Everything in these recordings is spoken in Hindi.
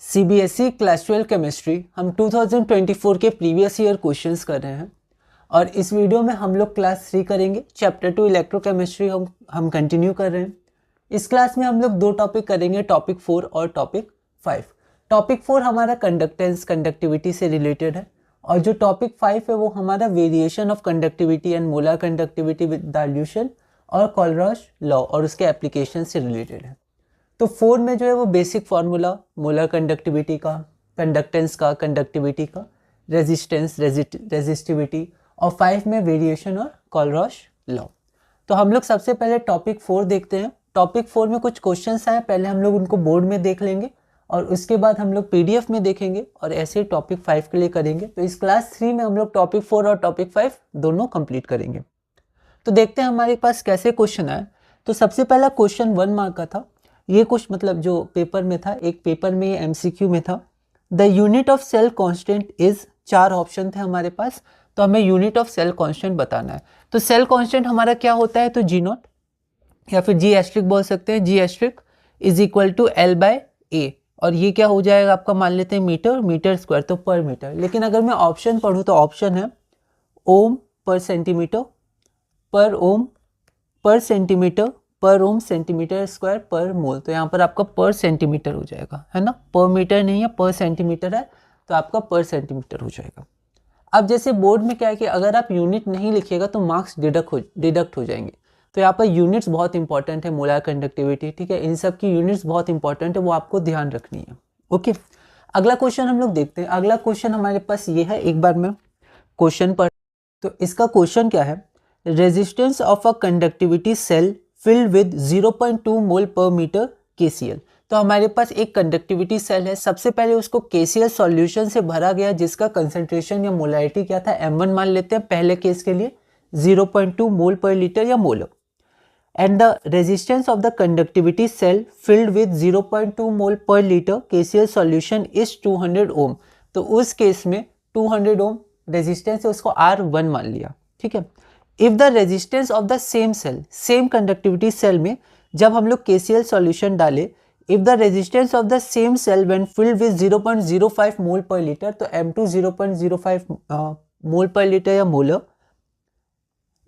सीबीएसई क्लास 12 केमिस्ट्री हम 2024 के प्रीवियस ईयर क्वेश्चंस कर रहे हैं और इस वीडियो में हम लोग क्लास 3 करेंगे। चैप्टर 2 इलेक्ट्रोकेमिस्ट्री हम कंटिन्यू कर रहे हैं। इस क्लास में हम लोग दो टॉपिक करेंगे, टॉपिक 4 और टॉपिक 5। टॉपिक 4 हमारा कंडक्टेंस कंडक्टिविटी से रिलेटेड है और जो टॉपिक 5 है वो हमारा variation of conductivity and molar conductivity with dilution और कोलरॉश लॉ और उसके एप्लीकेशन से रिलेटेड है। तो 4 में जो है वो बेसिक फार्मूला मोलर कंडक्टिविटी का, कंडक्टेंस का, कंडक्टिविटी का, रेजिस्टेंस, रेजिस्टिविटी, और 5 में वेरिएशन और कोलरॉश लॉ। तो हम लोग सबसे पहले टॉपिक 4 देखते हैं। टॉपिक 4 में कुछ क्वेश्चंस आए, पहले हम लोग उनको बोर्ड में देख लेंगे और उसके बाद हम लोग पीडीएफ में देखेंगे और ऐसे ही टॉपिक 5 के लिए करेंगे। तो इस क्लास 3 में हम लोग टॉपिक 4 और टॉपिक 5 दोनों कंप्लीट करेंगे। तो देखते हैं हमारे पास कैसे क्वेश्चन आए। तो सबसे पहला क्वेश्चन 1 मार्क का था। ये कुछ मतलब जो पेपर में था, एक पेपर में ये एमसीक्यू में था। The unit of cell constant is, 4 option थे हमारे पास, तो हमें यूनिट ऑफ सेल कांस्टेंट बताना है। तो सेल कांस्टेंट हमारा क्या होता है, तो जी नॉट या फिर जी एस्ट्रिक बोल सकते हैं। G asterisk is equal to l by a, और ये क्या हो जाएगा आपका, मान लेते हैं मीटर, मीटर स्क्वायर तो पर मीटर। लेकिन अगर मैं ऑप्शन पढ़ूँ तो ऑप्शन है ओम पर सेंटीमीटर, पर ओम पर सेंटीमीटर, पर ओम सेंटीमीटर स्क्वायर पर मोल। तो यहाँ पर आपका पर सेंटीमीटर हो जाएगा, है ना, पर मीटर नहीं है, पर सेंटीमीटर है, तो आपका पर सेंटीमीटर हो जाएगा। अब जैसे बोर्ड में क्या है कि अगर आप यूनिट नहीं लिखिएगा तो मार्क्स डिडक्ट हो जाएंगे। तो यहाँ पर यूनिट्स बहुत इंपॉर्टेंट है, मोलर कंडक्टिविटी, ठीक है, इन सब की यूनिट्स बहुत इंपॉर्टेंट है, वो आपको ध्यान रखनी है। ओके, अगला क्वेश्चन हम लोग देखते हैं। अगला क्वेश्चन हमारे पास ये है, एक बार मैं क्वेश्चन पढ़। तो इसका क्वेश्चन क्या है, resistance of a conductivity cell filled with 0.2 mole per metre KCl। तो हमारे पास एक कंडक्टिविटी सेल है, सबसे पहले उसको KCl सॉल्यूशन से भरा गया जिसका कंसंट्रेशन या मोलैरिटी क्या था, M1 मान लेते हैं पहले केस के लिए, 0.2 मोल पर लीटर या molar. And the resistance of the conductivity cell filled with 0.2 mole per litre KCl solution is 200 ohm. तो उस केस में 200 ओम रेजिस्टेंस है, उसको R1 मान लिया, ठीक है। If the resistance of the same cell, same conductivity cell में जब हम लोग KCl सॉल्यूशन डाले, if the resistance of the same cell when filled with 0.05 mole per litre, तो M2 0.05 मोल पर लीटर या molar.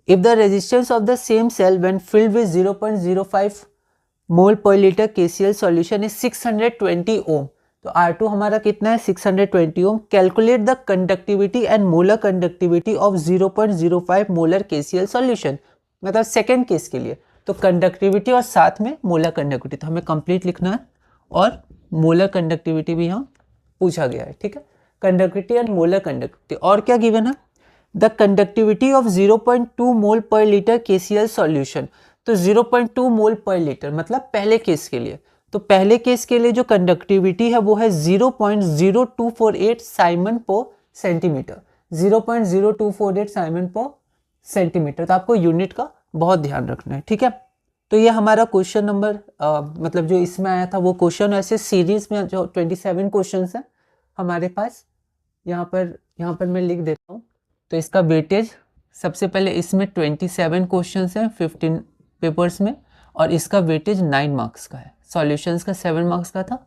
If the resistance of the same cell when filled with 0.05 mole per litre KCl solution is 620 ohm. तो R2 हमारा कितना है, 620 ohm. Calculate the conductivity and molar conductivity of 0.05 molar KCl solution, मतलब सेकेंड केस के लिए। तो कंडक्टिविटी और साथ में मोलर कंडक्टिविटी, तो हमें कंप्लीट लिखना है और मोलर कंडक्टिविटी भी यहाँ पूछा गया है, ठीक है। कंडक्टिविटी एंड मोलर कंडक्टिविटी, और क्या गिवन है, the conductivity of 0.2 mole per litre KCl solution. तो 0.2 मोल पर लीटर मतलब पहले केस के लिए, तो पहले केस के लिए जो कंडक्टिविटी है वो है 0.0248 साइमन पर सेंटीमीटर, 0.0248 साइमन पर सेंटीमीटर। तो आपको यूनिट का बहुत ध्यान रखना है, ठीक है। तो ये हमारा क्वेश्चन नंबर मतलब जो इसमें आया था वो क्वेश्चन, ऐसे सीरीज में जो 27 क्वेश्चन है हमारे पास, यहाँ पर मैं लिख देता हूँ। तो इसका वेटेज सबसे पहले इसमें 27 क्वेश्चन हैं 15 पेपर्स में, और इसका वेटेज 9 मार्क्स का है। सॉल्यूशंस का 7 मार्क्स का था,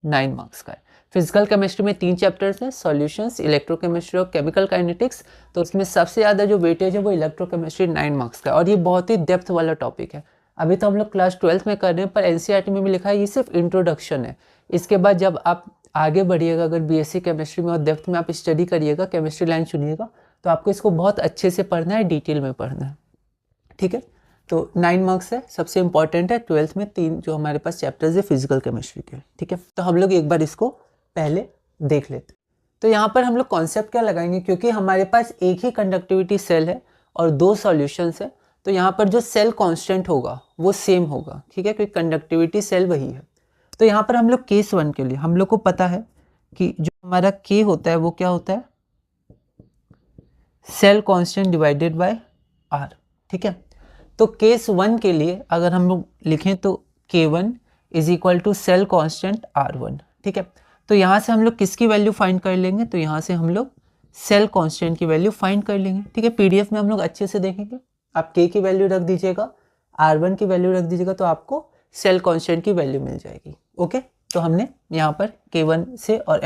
9 मार्क्स का है। फिजिकल केमिस्ट्री में 3 चैप्टर्स हैं, सॉल्यूशंस, इलेक्ट्रोकेमिस्ट्री और केमिकल काइनेटिक्स। तो उसमें सबसे ज़्यादा जो वेटेज है वो इलेक्ट्रोकेमिस्ट्री 9 मार्क्स का है, और ये बहुत ही डेप्थ वाला टॉपिक है। अभी तो हम लोग क्लास 12 में कर रहे हैं, पर एनसीईआरटी में भी लिखा है ये सिर्फ इंट्रोडक्शन है। इसके बाद जब आप आगे बढ़िएगा, अगर बीएससी केमिस्ट्री में और डेप्थ में आप स्टडी करिएगा, केमिस्ट्री लाइन चुनिएगा, तो आपको इसको बहुत अच्छे से पढ़ना है, डिटेल में पढ़ना है, ठीक है। तो 9 मार्क्स है, सबसे इंपॉर्टेंट है। 12th में 3 जो हमारे पास चैप्टर्स है फिजिकल केमिस्ट्री के, ठीक है। तो हम लोग एक बार इसको पहले देख लेते हैं। तो यहाँ पर हम लोग कॉन्सेप्ट क्या लगाएंगे, क्योंकि हमारे पास एक ही कंडक्टिविटी सेल है और 2 सॉल्यूशंस है, तो यहाँ पर जो सेल कांस्टेंट होगा वो सेम होगा, ठीक है, क्योंकि कंडक्टिविटी सेल वही है। तो यहाँ पर हम लोग केस 1 के लिए हम लोग को पता है कि जो हमारा K होता है वो क्या होता है, cell constant divided by R, ठीक है। तो केस 1 के लिए अगर हम लोग लिखें तो K1 is equal to cell constant R1, ठीक है। तो यहाँ से हम लोग किसकी वैल्यू फाइंड कर लेंगे, तो यहाँ से हम लोग सेल कांस्टेंट की वैल्यू फाइंड कर लेंगे, ठीक है। पीडीएफ में हम लोग अच्छे से देखेंगे। आप K की वैल्यू रख दीजिएगा, R1 की वैल्यू रख दीजिएगा, तो आपको सेल कांस्टेंट की वैल्यू मिल जाएगी, ओके। तो हमने यहाँ पर K1 से और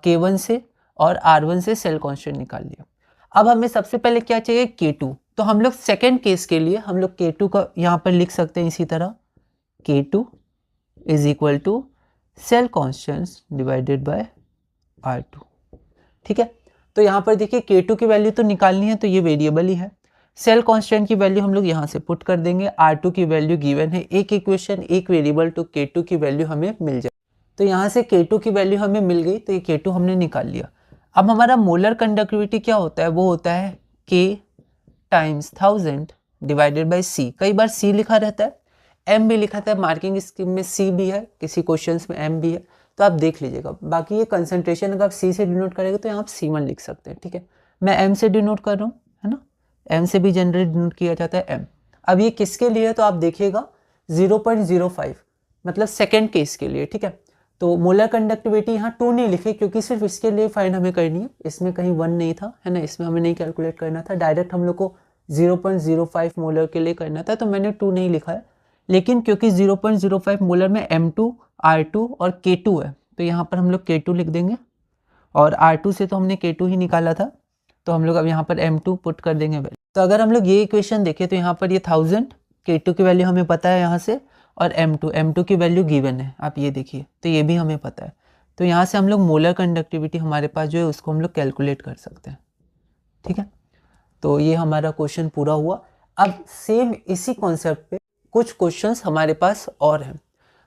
K1 से और R1 से सेल कांस्टेंट निकाल लिया। अब हमें सबसे पहले क्या चाहिए, K2। तो हम लोग सेकेंड केस के लिए हम लोग K2 का यहाँ पर लिख सकते हैं इसी तरह, K2 is equal to cell constants divided by R2। ठीक है, तो यहाँ पर देखिए K2 की वैल्यू तो निकालनी है, तो ये वेरिएबल ही है। सेल कांस्टेंट की वैल्यू हम लोग यहाँ से पुट कर देंगे, R2 की वैल्यू गिवन है, एक इक्वेशन एक वेरिएबल, तो K2 की वैल्यू हमें मिल जाए। तो यहाँ से K2 की वैल्यू हमें मिल गई, तो ये K2 हमने निकाल लिया। अब हमारा मोलर कंडक्टिविटी क्या होता है, वो होता है K times 1000 divided by C। कई बार C लिखा रहता है, M भी लिखा था, मार्किंग स्कीम में C भी है, किसी क्वेश्चंस में M भी है, तो आप देख लीजिएगा। बाकी ये कंसंट्रेशन अगर आप C से डिनोट करेंगे तो यहाँ आप C1 लिख सकते हैं। ठीक है, मैं M से डिनोट कर रहा हूँ, है ना, M से भी जनरली डिनोट किया जाता है M। अब ये किसके लिए है, तो आप देखिएगा 0.05, मतलब सेकेंड केस के लिए। ठीक है, तो मोलर कंडक्टिविटी यहाँ 2 नहीं लिखे, क्योंकि सिर्फ इसके लिए फाइंड हमें करनी है, इसमें कहीं 1 नहीं था, है ना, इसमें हमें नहीं कैलकुलेट करना था, डायरेक्ट हम लोग को 0.05 मोलर के लिए करना था, तो मैंने 2 नहीं लिखा है। लेकिन क्योंकि 0.05 मोलर में M2, R2 और K2 है, तो यहाँ पर हम लोग K2 लिख देंगे, और R2 से तो हमने K2 ही निकाला था, तो हम लोग अब यहाँ पर M2 पुट कर देंगे। तो अगर हम लोग ये इक्वेशन देखें तो यहाँ पर ये 1000, K2 की वैल्यू हमें पता है यहाँ से, और M2 की वैल्यू गिवन है, आप ये देखिए, तो ये भी हमें पता है। तो यहाँ से हम लोग मोलर कंडक्टिविटी हमारे पास जो है उसको हम लोग कैलकुलेट कर सकते हैं। ठीक है, तो ये हमारा क्वेश्चन पूरा हुआ। अब सेम इसी कॉन्सेप्ट पे कुछ क्वेश्चंस हमारे पास और हैं,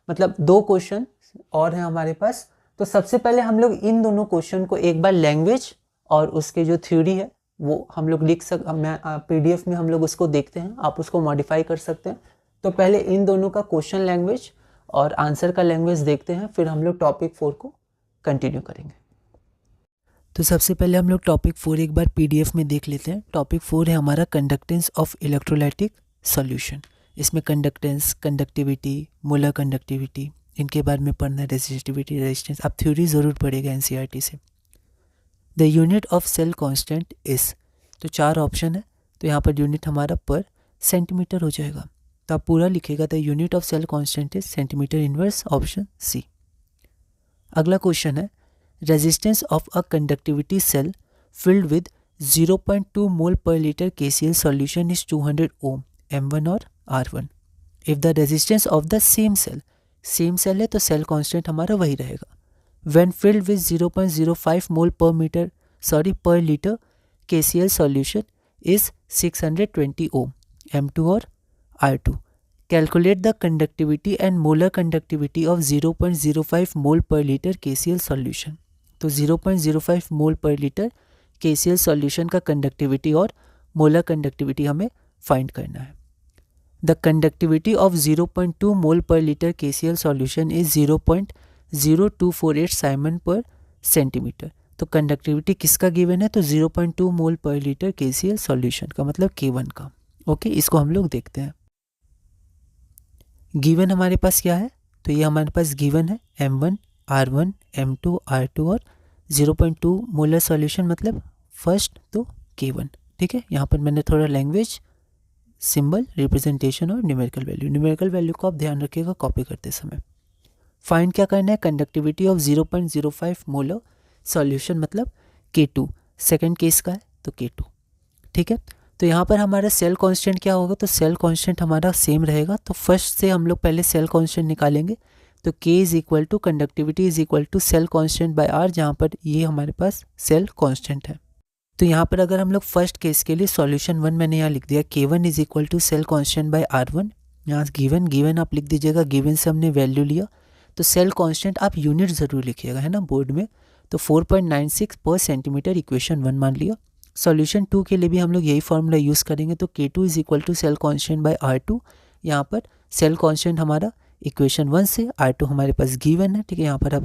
मतलब 2 क्वेश्चन और हैं हमारे पास। तो सबसे पहले हम लोग इन दोनों क्वेश्चन को एक बार लैंग्वेज और उसके जो थ्योरी है वो हम लोग PDF में हम लोग उसको देखते हैं, आप उसको मॉडिफाई कर सकते हैं। तो पहले इन दोनों का क्वेश्चन लैंग्वेज और आंसर का लैंग्वेज देखते हैं, फिर हम लोग टॉपिक 4 को कंटिन्यू करेंगे। तो सबसे पहले हम लोग टॉपिक 4 एक बार PDF में देख लेते हैं। टॉपिक 4 है हमारा कंडक्टेंस ऑफ इलेक्ट्रोलाइटिक सॉल्यूशन। इसमें कंडक्टेंस, कंडक्टिविटी, मोलर कंडक्टिविटी, इनके बारे में पढ़ना है, रेजिस्टिविटी, रेजिस्टेंस, आप थ्योरी ज़रूर पढ़ेगा NCERT से। The unit of cell constant is, तो 4 ऑप्शन है, तो यहाँ पर यूनिट हमारा पर सेंटीमीटर हो जाएगा, तो आप पूरा लिखेगा the unit of cell constant is centimetre inverse, option C. अगला क्वेश्चन है resistance of a conductivity cell filled with 0.2 mole per litre KCl solution is 200 ohm, M1 और R1 if the resistance of the same cell है तो सेल कांस्टेंट हमारा वही रहेगा। When filled with 0.05 mole per liter KCl solution is 620 ohm, M2 और R2. Calculate the conductivity and molar conductivity of 0.05 mole per liter KCl solution. तो 0.05 mole per litre KCl solution का कंडक्टिविटी और मोलर कंडक्टिविटी हमें फाइंड करना है। The conductivity of 0.2 mole per litre KCl solution is 0.0248 Simon पर सेंटीमीटर। तो कंडक्टिविटी किसका गिवन है, तो 0.2 mole per litre KCl solution का, मतलब K1 का। ओके, इसको हम लोग देखते हैं। गिवन हमारे पास क्या है, तो ये हमारे पास गिवन है M1, R1, M2, R2 और 0.2 मोलर सॉल्यूशन, मतलब फर्स्ट तो K1। ठीक है, यहाँ पर मैंने थोड़ा लैंग्वेज, सिंबल, रिप्रेजेंटेशन और न्यूमेरिकल वैल्यू को आप ध्यान रखिएगा कॉपी करते समय। फाइंड क्या करना है, कंडक्टिविटी ऑफ 0.05 मोलर सॉल्यूशन, मतलब K2, सेकेंड केस का है तो K2। ठीक है, तो यहाँ पर हमारा सेल कांस्टेंट क्या होगा, तो सेल कांस्टेंट हमारा सेम रहेगा। तो फर्स्ट से हम लोग पहले सेल कांस्टेंट निकालेंगे, तो K is equal to conductivity is equal to cell constant by R, जहाँ पर ये हमारे पास सेल कांस्टेंट है। तो यहाँ पर अगर हम लोग फर्स्ट केस के लिए सॉल्यूशन 1 मैंने यहाँ लिख दिया, K1 is equal to cell constant by R1, यहाँ गिवन आप लिख दीजिएगा, गिवन से हमने वैल्यू लिया। तो सेल कांस्टेंट आप यूनिट ज़रूर लिखिएगा, है ना, बोर्ड में। तो 4.96 पर सेंटीमीटर, इक्वेशन 1 मान लिया। सॉल्यूशन 2 के लिए भी हम लोग यही फॉर्मूला यूज़ करेंगे, तो K2 is equal to cell constant by R2। यहाँ पर सेल कांस्टेंट हमारा इक्वेशन 1 से, R2 हमारे पास गिवन है। ठीक है, यहाँ पर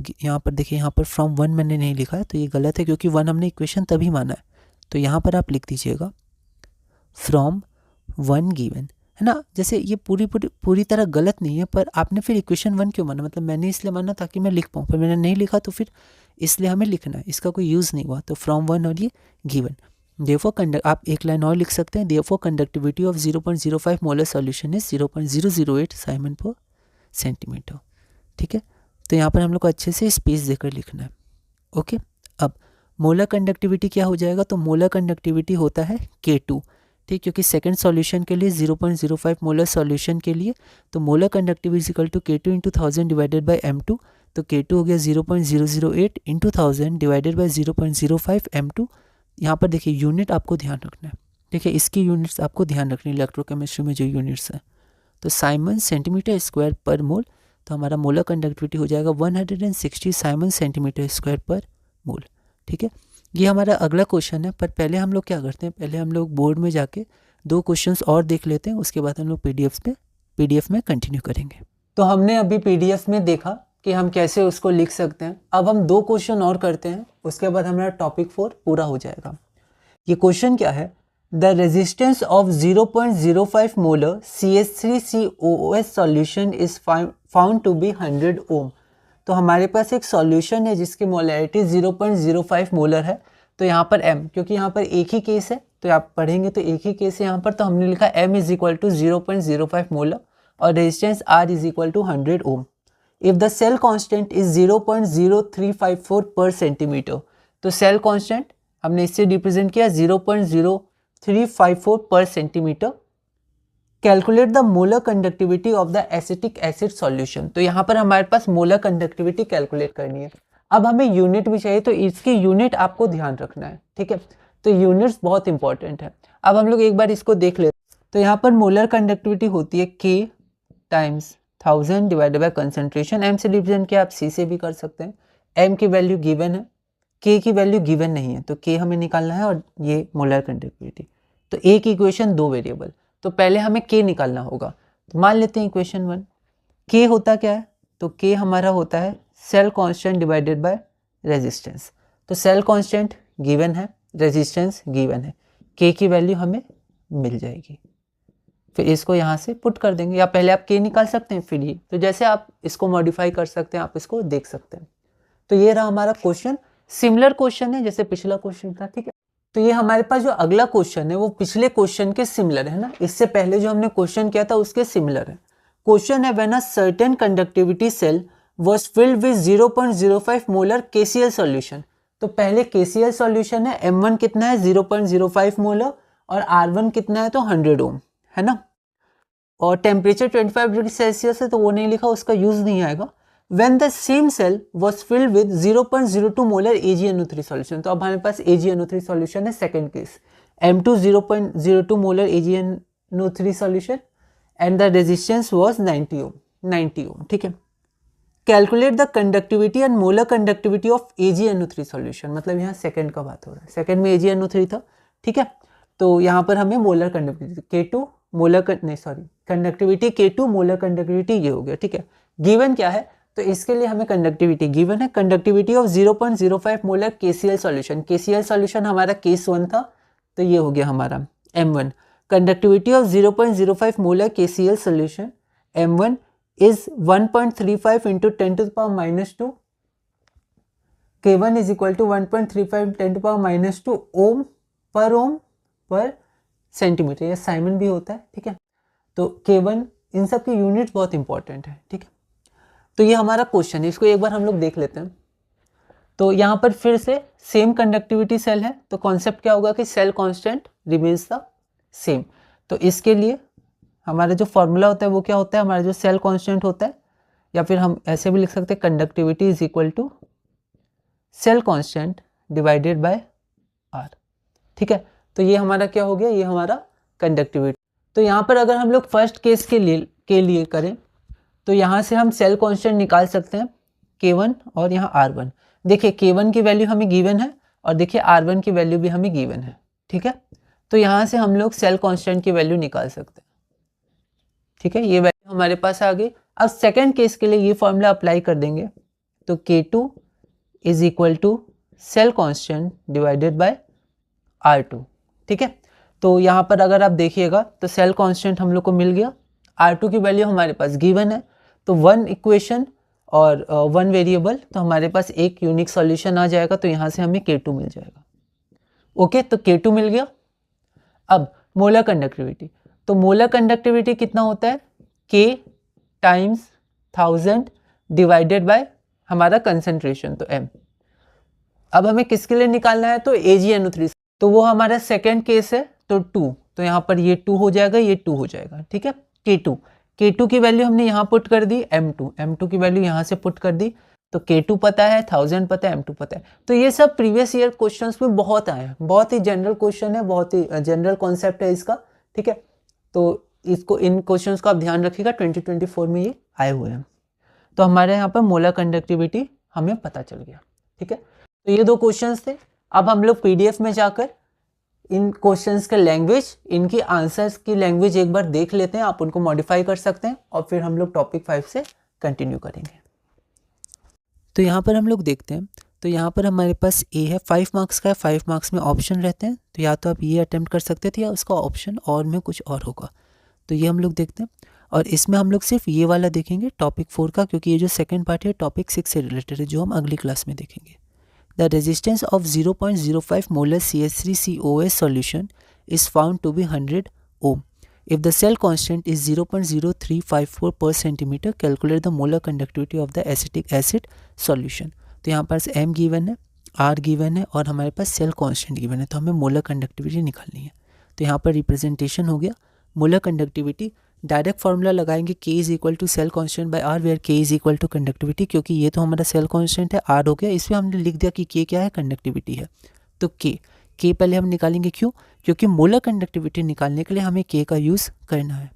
देखिए, यहाँ पर फ्रॉम 1 मैंने नहीं लिखा है, तो ये गलत है, क्योंकि 1 हमने इक्वेशन तभी माना है। तो यहाँ पर आप लिख दीजिएगा फ्रॉम 1 गिवन, है ना। जैसे ये पूरी तरह गलत नहीं है, पर आपने फिर इक्वेशन 1 क्यों माना, मतलब मैंने इसलिए माना ताकि मैं लिख पाऊँ, पर मैंने नहीं लिखा, तो फिर इसलिए हमें लिखना है, इसका कोई यूज़ नहीं हुआ। तो फ्रॉम 1 और ये गिवन, देयरफॉर आप एक लाइन और लिख सकते हैं, therefore conductivity of 0.05 molar solution is 0.008 Simon पर सेंटीमीटर। ठीक है, तो यहाँ पर हम लोग को अच्छे से स्पेस देकर लिखना है। ओके, अब मोलर कंडक्टिविटी क्या हो जाएगा, तो मोलर कंडक्टिविटी होता है K2, ठीक, क्योंकि सेकंड सॉल्यूशन के लिए 0.05 मोलर सॉल्यूशन के लिए, तो molar conductivity equal to K2 into 1000 divided by M2, तो K2 हो गया 0.008 इंटू 1000 डिवाइडेड बाई 0.05 M2। यहाँ पर देखिए यूनिट आपको ध्यान रखना है, ठीक है, इसकी यूनिट्स आपको ध्यान रखनी है इलेक्ट्रोकेमिस्ट्री में जो यूनिट्स हैं। तो साइमन सेंटीमीटर स्क्वायर पर मोल, तो हमारा मोलर कंडक्टिविटी हो जाएगा 160 साइमन सेंटीमीटर स्क्वायर पर मोल, ठीक है। ये हमारा अगला क्वेश्चन है, पर पहले हम लोग क्या करते हैं, पहले हम लोग बोर्ड में जाके 2 क्वेश्चंस और देख लेते हैं, उसके बाद हम लोग पीडीएफ में कंटिन्यू करेंगे। तो हमने अभी पीडीएफ में देखा कि हम कैसे उसको लिख सकते हैं। अब हम 2 क्वेश्चन और करते हैं, उसके बाद हमारा टॉपिक 4 पूरा हो जाएगा। ये क्वेश्चन क्या है, the resistance of 0.05 molar CH3COOH solution is found to be 100 ohm. तो हमारे पास एक सॉल्यूशन है जिसकी मोलैरिटी 0.05 मोलर है। तो यहाँ पर m, क्योंकि यहाँ पर एक ही केस है तो आप पढ़ेंगे तो एक ही केस है यहाँ पर, तो हमने लिखा m is equal to 0.05 molar और resistance R is equal to 100 ohm. If the cell constant is 0.0354 per centimetre, तो सेल कांस्टेंट हमने इससे रिप्रेजेंट किया 0.0354 per centimetre. Calculate the molar conductivity of the acetic acid solution. तो यहाँ पर हमारे पास मोलर कंडक्टिविटी कैलकुलेट करनी है। अब हमें यूनिट भी चाहिए, तो इसकी यूनिट आपको ध्यान रखना है, ठीक है। तो यूनिट्स बहुत इंपॉर्टेंट है। अब हम लोग एक बार इसको देख लेते हैं। तो यहाँ पर मोलर कंडक्टिविटी होती है K times 1000 divided by concentration. M से रिप्रेजेंट किया, आप C से भी कर सकते हैं। M की वैल्यू गिवन है, K की वैल्यू गिवन नहीं है, तो K हमें निकालना है और ये मोलर कंडक्टिविटी। तो एक इक्वेशन 2 वेरिएबल, तो पहले हमें K निकालना होगा। तो मान लेते हैं इक्वेशन 1, K होता क्या है, तो K हमारा होता है cell constant divided by resistance. तो सेल कांस्टेंट गिवन है, रेजिस्टेंस गिवन है, K की वैल्यू हमें मिल जाएगी। फिर इसको यहाँ से पुट कर देंगे, या पहले आप K निकाल सकते हैं फिर ये, तो जैसे आप इसको मॉडिफाई कर सकते हैं, आप इसको देख सकते हैं। तो ये रहा हमारा क्वेश्चन, सिमिलर क्वेश्चन है जैसे पिछला क्वेश्चन था, ठीक है। तो ये हमारे पास जो अगला क्वेश्चन है वो पिछले क्वेश्चन के सिमिलर है ना, इससे पहले जो हमने क्वेश्चन किया था उसके सिमिलर है। क्वेश्चन है when a certain conductivity cell was filled with 0.05 molar KCl solution. तो पहले KCl सॉल्यूशन है, M1 कितना है 0.05 मोलर और R1 कितना है तो 100 ओम है ना, और टेम्परेचर 25 डिग्री सेल्सियस है तो वो नहीं लिखा, उसका यूज नहीं आएगा। When the same cell was filled with 0.02 molar AgNO3 solution. तो अब हमारे पास AgNO3 सॉल्यूशन है, second case M2 0.02 molar AgNO3 solution and the resistance was 90 ओम, ठीक है। Calculate the conductivity and molar conductivity of AgNO3 solution, मतलब यहाँ सेकंड का बात हो रहा है, सेकंड में AgNO3 था, ठीक है। तो यहाँ पर हमें molar conductivity K2 conductivity K2 molar conductivity ये हो गया, ठीक है। गिवन क्या है, तो इसके लिए हमें कंडक्टिविटी गिवन है, conductivity of 0.05 molar KCl solution. KCl solution हमारा केस 1 था, तो ये हो गया हमारा M1। Conductivity of 0.05 molar KCl solution M1 is 1.35 into 10 to the power -2, K1 is equal to 1.35 10 to power -2 ohm per centimetre, या साइमन भी होता है, ठीक है। तो K1, इन सब की यूनिट बहुत इंपॉर्टेंट है, ठीक है। तो ये हमारा क्वेश्चन है, इसको एक बार हम लोग देख लेते हैं। तो यहाँ पर फिर से सेम कंडक्टिविटी सेल है, तो कॉन्सेप्ट क्या होगा कि cell constant remains the same. तो इसके लिए हमारा जो फॉर्मूला होता है वो क्या होता है, हमारा जो सेल कांस्टेंट होता है, या फिर हम ऐसे भी लिख सकते हैं conductivity is equal to cell constant divided by R, ठीक है। तो ये हमारा क्या हो गया, ये हमारा कंडक्टिविटी। तो यहाँ पर अगर हम लोग फर्स्ट केस के लिए करें, तो यहाँ से हम सेल कांस्टेंट निकाल सकते हैं K1 और यहाँ R1। देखिए K1 की वैल्यू हमें गिवन है और देखिए R1 की वैल्यू भी हमें गिवन है, ठीक है। तो यहाँ से हम लोग सेल कांस्टेंट की वैल्यू निकाल सकते हैं, ठीक है। ये वैल्यू हमारे पास आ गई। अब सेकेंड केस के लिए ये फॉर्मूला अप्लाई कर देंगे, तो K2 is equal to cell constant divided by R2, ठीक है। तो यहाँ पर अगर आप देखिएगा तो सेल कांस्टेंट हम लोग को मिल गया, R2 की वैल्यू हमारे पास गिवन है, तो 1 इक्वेशन और 1 वेरिएबल, तो हमारे पास एक यूनिक सॉल्यूशन आ जाएगा, तो यहाँ से हमें K2 मिल जाएगा। ओके, तो K2 मिल गया। अब मोलर कंडक्टिविटी, तो मोलर कंडक्टिविटी कितना होता है, K टाइम्स 1000 डिवाइडेड बाय हमारा कंसंट्रेशन, तो m। अब हमें किसके लिए निकालना है, तो AgNO3, तो वो हमारा सेकेंड केस है, तो 2, तो यहाँ पर ये 2 हो जाएगा, ये 2 हो जाएगा, ठीक है। K2 की वैल्यू हमने यहाँ पुट कर दी, M2 की वैल्यू यहाँ से पुट कर दी, तो K2 पता है, 1000 पता है, M2 पता है। तो ये सब प्रीवियस ईयर क्वेश्चंस में बहुत आए हैं, बहुत ही जनरल क्वेश्चन है, बहुत ही जनरल कॉन्सेप्ट है इसका, ठीक है। तो इसको, इन क्वेश्चंस को आप ध्यान रखिएगा, 2024 में ये आए हुए हैं। तो हमारे यहाँ पर मोलर कंडक्टिविटी हमें पता चल गया, ठीक है। तो ये 2 क्वेश्चंस थे। अब हम लोग PDF में जाकर इन क्वेश्चंस के लैंग्वेज, इनकी आंसर्स की लैंग्वेज एक बार देख लेते हैं, आप उनको मॉडिफाई कर सकते हैं और फिर हम लोग टॉपिक 5 से कंटिन्यू करेंगे। तो यहाँ पर हम लोग देखते हैं, तो यहाँ पर हमारे पास ए है, 5 मार्क्स का है, 5 मार्क्स में ऑप्शन रहते हैं, तो या तो आप ये अटेम्प्ट कर सकते थे या उसका ऑप्शन और में कुछ और होगा। तो ये हम लोग देखते हैं, और इसमें हम लोग सिर्फ ये वाला देखेंगे टॉपिक 4 का, क्योंकि ये जो सेकंड पार्ट है टॉपिक 6 से रिलेटेड है, जो हम अगली क्लास में देखेंगे। The resistance of 0.05 molar CH3COS solution is found to be 100 ohm. If the cell constant is 0.0354 per centimeter, calculate the molar conductivity of the acetic acid solution। तो यहाँ पर M गिवन है, R गिवन है और हमारे पास सेल कांस्टेंट गिवन है, तो हमें मोलर कंडक्टिविटी निकालनी है। तो यहाँ पर रिप्रेजेंटेशन हो गया मोलर कंडक्टिविटी। डायरेक्ट फार्मूला लगाएंगे K is equal to cell constant by R, where K is equal to conductivity, क्योंकि ये तो हमारा सेल कांस्टेंट है, R हो गया, इसमें हमने लिख दिया कि K क्या है, कंडक्टिविटी है। तो K पहले हम निकालेंगे, क्यों, क्योंकि मोलर कंडक्टिविटी निकालने के लिए हमें K का यूज़ करना है।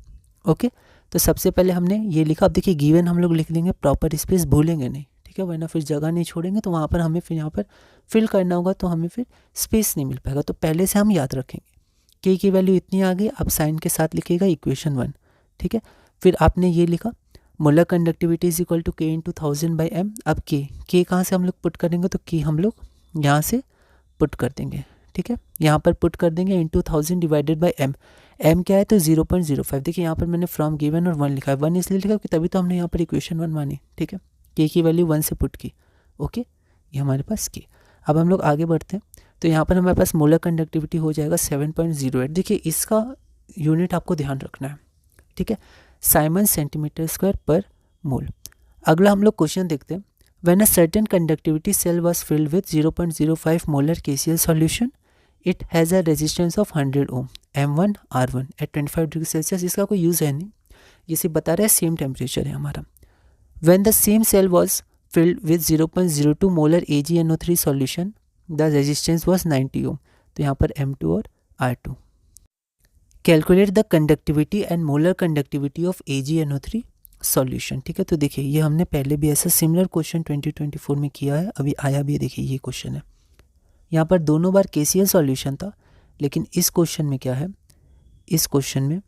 ओके, तो सबसे पहले हमने ये लिखा। अब देखिए गिवन हम लोग लिख लेंगे, प्रॉपर स्पेस भूलेंगे नहीं, ठीक है, वरना फिर जगह नहीं छोड़ेंगे तो वहाँ पर हमें फिर यहाँ पर फिल करना होगा, तो हमें फिर स्पेस नहीं मिल पाएगा। तो पहले से हम याद रखेंगे K की वैल्यू इतनी आ गई, अब साइन के साथ लिखिएगा इक्वेशन 1, ठीक है। फिर आपने ये लिखा molar conductivity is equal to K into 1000 by M। अब K कहाँ से हम लोग पुट करेंगे, तो K हम लोग यहाँ से पुट कर देंगे, ठीक है, यहाँ पर पुट कर देंगे इंटू 1000 डिवाइडेड बाई M क्या है, तो 0.05। देखिए यहाँ पर मैंने फ्रॉम गिवन और 1 लिखा है, 1 इसलिए लिखा कि तभी तो हमने यहाँ पर इक्वेशन 1 मानी, ठीक है। K की वैल्यू 1 से पुट की, ओके, ये हमारे पास K। अब हम लोग आगे बढ़ते हैं, तो यहाँ पर हमारे पास मोलर कंडक्टिविटी हो जाएगा 7.08। देखिए इसका यूनिट आपको ध्यान रखना है, ठीक है, साइमन सेंटीमीटर स्क्वायर पर मोल। अगला हम लोग क्वेश्चन देखते हैं। When a certain conductivity cell was filled with 0.05 molar KCl solution, it has a resistance of 100 ohm, M1 R1 at 25 degree Celsius. इसका कोई यूज़ है नहीं, ये सिर्फ बता रहा है सेम टेम्परेचर है हमारा। When the same cell was filled with 0.02 molar AgNO3 solution, the resistance was 90 ohm. तो यहाँ पर M2 और R2। Calculate the conductivity and molar conductivity of AgNO3 solution, ठीक है। तो देखिए ये हमने पहले भी ऐसा सिमिलर क्वेश्चन 2024 में किया है, अभी आया भी है। देखिए ये क्वेश्चन है, यहाँ पर दोनों बार KCl सॉल्यूशन था, लेकिन इस क्वेश्चन में क्या है, इस क्वेश्चन में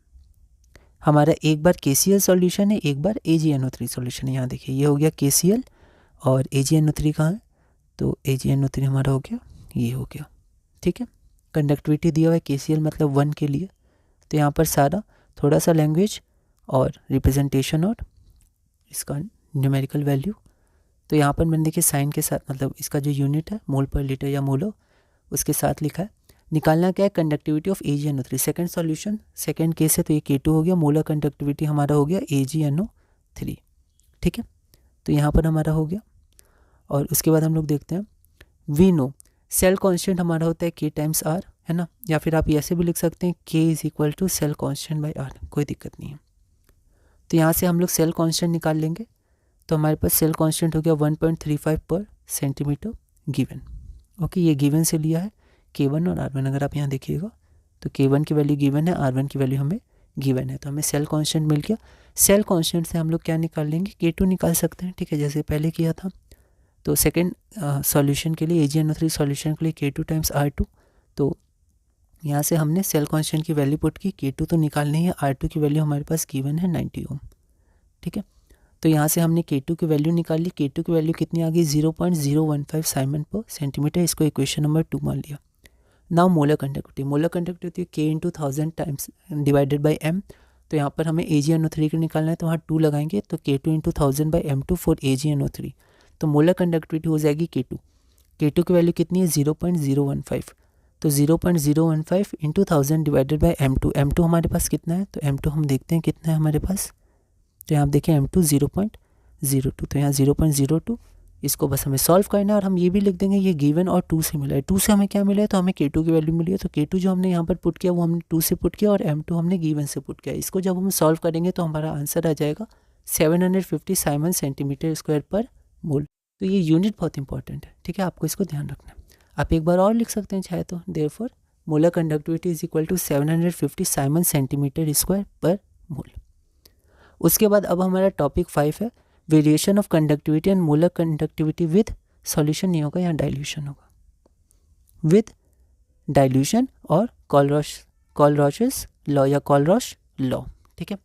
हमारा एक बार KCl सॉल्यूशन है, एक बार AgNO3 सॉल्यूशन है। यहाँ देखिए ये हो गया KCl और AgNO3 कहाँ है, तो AgNO3 हमारा हो गया, ये हो गया, ठीक है। कंडक्टिविटी दिया हुआ है KCl मतलब 1 के लिए, तो यहाँ पर सारा थोड़ा सा लैंग्वेज और रिप्रेजेंटेशन और इसका न्यूमेरिकल वैल्यू। तो यहाँ पर मैंने देखिए साइन के साथ, मतलब इसका जो यूनिट है मोल पर लीटर या मोलो, उसके साथ लिखा है। निकालना क्या है, conductivity of AgNO3। Second solution, second case है, तो ये K2 हो गया, मोलर कंडक्टिविटी हमारा हो गया AgNO3, ठीक है। तो यहाँ पर हमारा हो गया, और उसके बाद हम लोग देखते हैं वी नो सेल कॉन्स्टेंट हमारा होता है K टाइम्स R, है ना, या फिर आप ऐसे भी लिख सकते हैं K is equal to cell constant by R, कोई दिक्कत नहीं है। तो यहाँ से हम लोग सेल कॉन्स्टेंट निकाल लेंगे, तो हमारे पास सेल कांस्टेंट हो गया 1.35 पर सेंटीमीटर गिवन, ओके। ये गिवन से लिया है K1 और R1। अगर आप यहाँ देखिएगा तो K1 की वैल्यू गिवन है, R1 की वैल्यू हमें गिवन है, तो हमें सेल कांस्टेंट मिल गया। सेल कांस्टेंट से हम लोग क्या निकाल लेंगे, K2 निकाल सकते हैं, ठीक है, जैसे पहले किया था। तो सेकेंड सॉल्यूशन के लिए AgNO3 सॉल्यूशन के लिए K2 टाइम्स R2, तो यहाँ से हमने सेल कांस्टेंट की वैल्यू पुट की, K2 तो निकालनी है, R2 की वैल्यू हमारे पास गिवन है 90 ओम, ठीक है। तो यहाँ से हमने K2 की वैल्यू निकाल ली। K2 की वैल्यू कितनी आ गई, 0.015 साइमन पर सेंटीमीटर, इसको इक्वेशन नंबर 2 मान लिया। Now molar conductivity K into 1000 times divided by M। तो यहाँ पर हमें AgNO3 को निकालना है, तो वहाँ 2 लगाएंगे, तो K2 into 1000 by M2 for AgNO3। तो मोलर कंडक्टिविटी हो जाएगी K2 की वैल्यू कितनी है, 0.015। तो 0.015 इंटू 1000 डिवाइडेड बाई M2 हमारे पास कितना है, तो M2 हम देखते हैं कितना है हमारे पास। तो यहाँ आप देखें M2 0.02, तो यहाँ 0.02 इसको बस हमें सॉल्व करना है और हम ये भी लिख देंगे ये गिवन और 2 से मिला है। 2 से हमें क्या मिला है, तो हमें K2 की वैल्यू मिली है, तो K2 जो हमने यहाँ पर पुट किया वो हमने 2 से पुट किया और M2 हमने गिवन से पुट किया। इसको जब हम सॉल्व करेंगे तो हमारा आंसर आ जाएगा 750 साइमन सेंटीमीटर स्क्वायर पर मोल। तो ये यूनिट बहुत इंपॉर्टेंट है, ठीक है, आपको इसको ध्यान रखना है। आप एक बार और लिख सकते हैं चाहे तो, therefore molar conductivity is equal to 750 siemens centimetre square per mole. उसके बाद अब हमारा टॉपिक 5 है variation of conductivity and molar conductivity with solution नहीं होगा, यहाँ डाइल्यूशन होगा, विद डाइल्यूशन और कॉलरॉशेस लॉ या कॉलरॉश लॉ, ठीक है।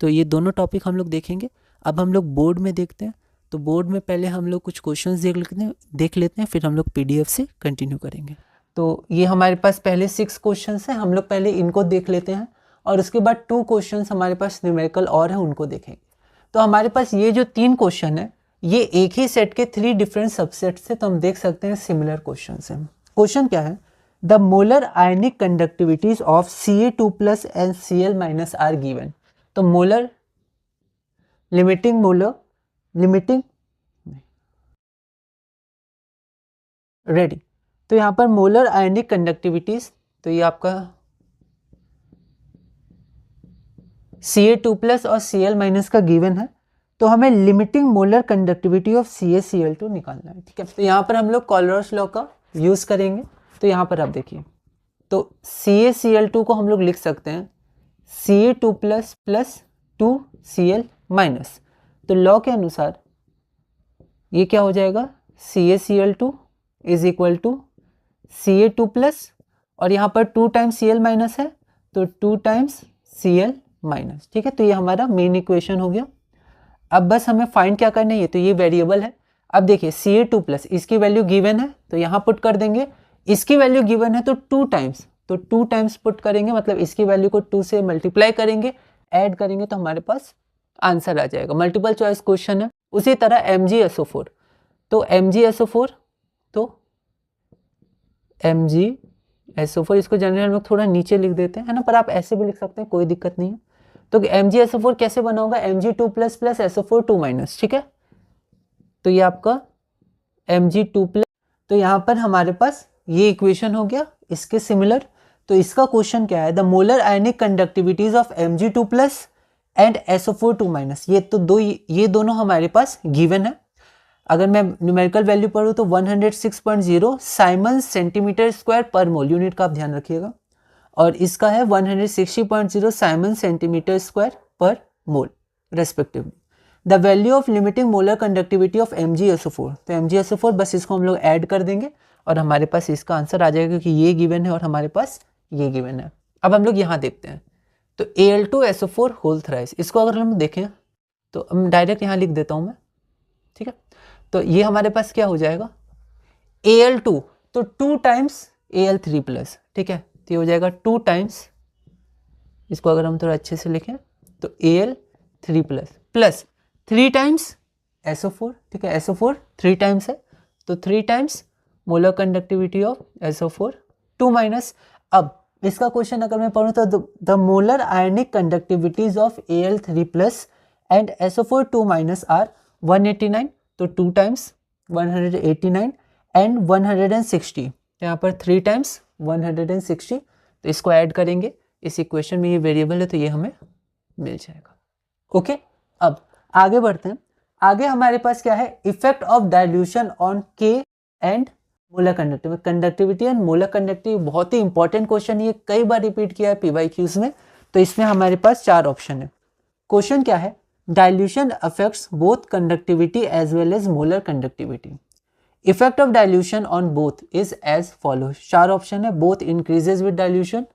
तो ये दोनों टॉपिक हम लोग देखेंगे। अब हम लोग बोर्ड में देखते हैं, तो बोर्ड में पहले हम लोग कुछ क्वेश्चंस देख लेते हैं, फिर हम लोग PDF से कंटिन्यू करेंगे। तो ये हमारे पास पहले 6 क्वेश्चंस हैं, हम लोग पहले इनको देख लेते हैं और उसके बाद 2 क्वेश्चंस हमारे पास न्यूमेरिकल और हैं, उनको देखेंगे। तो हमारे पास ये जो 3 क्वेश्चन है ये एक ही सेट के 3 डिफरेंट सबसेट से, तो हम देख सकते हैं सिमिलर क्वेश्चंस हैं। क्वेश्चन क्या है, the molar ionic conductivities of Ca2+ and Cl- are given. तो मोलर रेडी। तो यहाँ पर मोलर आयनिक कंडक्टिविटीज, तो ये आपका Ca2+ और Cl- का गिवन है, तो हमें limiting molar conductivity of CaCl2 निकालना है, ठीक है। तो यहाँ पर हम लोग कॉलरॉश लॉ का यूज करेंगे। तो यहाँ पर आप देखिए, तो CaCl2 को हम लोग लिख सकते हैं Ca2+ + 2Cl-। तो लॉ के अनुसार ये क्या हो जाएगा, CaCl2 is equal to Ca2+, और यहाँ पर 2 टाइम्स Cl- है तो 2 टाइम्स Cl-, ठीक है। तो ये हमारा मेन इक्वेशन हो गया। अब बस हमें फाइंड क्या करना है, ये तो ये वेरिएबल है। अब देखिए Ca2+, इसकी वैल्यू गिवन है तो यहाँ पुट कर देंगे, इसकी वैल्यू गिवन है तो 2 टाइम्स, तो 2 टाइम्स पुट करेंगे, मतलब इसकी वैल्यू को 2 से मल्टीप्लाई करेंगे, ऐड करेंगे तो हमारे पास आंसर आ जाएगा। मल्टीपल चॉइस क्वेश्चन है। उसी तरह MgSO4, तो MgSO4, तो MgSO4 इसको जनरली हम लोग थोड़ा नीचे लिख देते हैं, है ना, पर आप ऐसे भी लिख सकते हैं, कोई दिक्कत नहीं है। तो MgSO4 कैसे बना होगा, Mg2+ + SO4 2-, ठीक है। तो ये आपका Mg2+, तो यहाँ पर हमारे पास ये इक्वेशन हो गया इसके सिमिलर। तो इसका क्वेश्चन क्या है, the molar ionic conductivities of Mg2+ and SO4 2-, ये दोनों हमारे पास गिवन है। अगर मैं न्यूमेरिकल वैल्यू पढ़ूँ तो 106.0 Simon centimetre square per mole, unit का आप ध्यान रखिएगा, और इसका है 160.0 Simon centimetre square per mole respectively. The value of limiting molar conductivity of MgSO4, तो MgSO4 बस इसको हम लोग ऐड कर देंगे और हमारे पास इसका आंसर आ जाएगा, क्योंकि ये गिवन है और हमारे पास ये गिवन है। अब हम लोग यहाँ देखते हैं, तो Al2SO4 होल थ्राइस, इसको अगर हम देखें तो हम डायरेक्ट यहाँ लिख देता हूँ मैं, ठीक है। तो ये हमारे पास क्या हो जाएगा, Al2, तो 2 टाइम्स Al3+, ठीक है। तो ये हो जाएगा 2 टाइम्स, इसको अगर हम थोड़ा अच्छे से लिखें तो Al3+ प्लस 3 टाइम्स SO4, ठीक है। SO4 3 टाइम्स है, तो 3 times molar conductivity of SO4 2-। अब इसका क्वेश्चन अगर मैं पढ़ूँ तो the molar ionic conductivities of Al3+ and SO4 2- are 189, तो 2 टाइम्स 189 एंड 160, यहाँ पर 3 टाइम्स 160, तो इसको ऐड करेंगे, इस इक्वेशन में ये वेरिएबल है तो ये हमें मिल जाएगा। ओके, अब आगे बढ़ते हैं। आगे हमारे पास क्या है, effect of dilution on K and molar conductivity and molar conductivity, बहुत ही इंपॉर्टेंट क्वेश्चन, ये कई बार रिपीट किया है PYQs में। तो इसमें हमारे पास 4 ऑप्शन है। क्वेश्चन क्या है, dilution affects both conductivity as well as molar conductivity. Effect of dilution on both is as follow. 4 option है, both increases with dilution,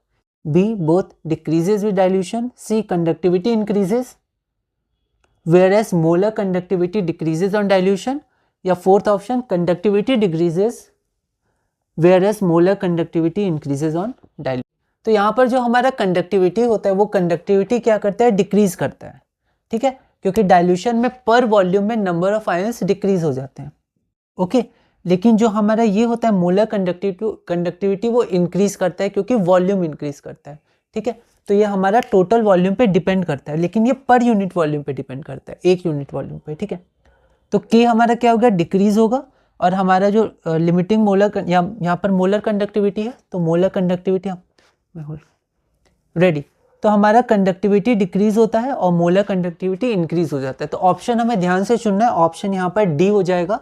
B both decreases with dilution, C conductivity increases whereas molar conductivity decreases on dilution, या 4th option conductivity decreases whereas molar conductivity increases on dilution। तो यहाँ पर जो हमारा कंडक्टिविटी होता है वो कंडक्टिविटी क्या करता है, डिक्रीज करता है, ठीक है, क्योंकि डाइल्यूशन में पर वॉल्यूम में नंबर ऑफ आयंस डिक्रीज हो जाते हैं। ओके, लेकिन जो हमारा ये होता है मोलर कंडक्टिविटी वो इंक्रीज करता है क्योंकि वॉल्यूम इंक्रीज करता है, ठीक है। तो ये हमारा टोटल वॉल्यूम पे डिपेंड करता है, लेकिन ये पर यूनिट वॉल्यूम पे डिपेंड करता है, एक यूनिट वॉल्यूम पे, ठीक है। तो K हमारा क्या होगा, डिक्रीज होगा, और हमारा जो लिमिटिंग मोलर यहाँ पर मोलर कंडक्टिविटी है, तो मोलर कंडक्टिविटी रेडी, तो हमारा कंडक्टिविटी डिक्रीज होता है और मोलर कंडक्टिविटी इंक्रीज हो जाता है। तो ऑप्शन हमें ध्यान से चुनना है, ऑप्शन यहाँ पर डी हो जाएगा,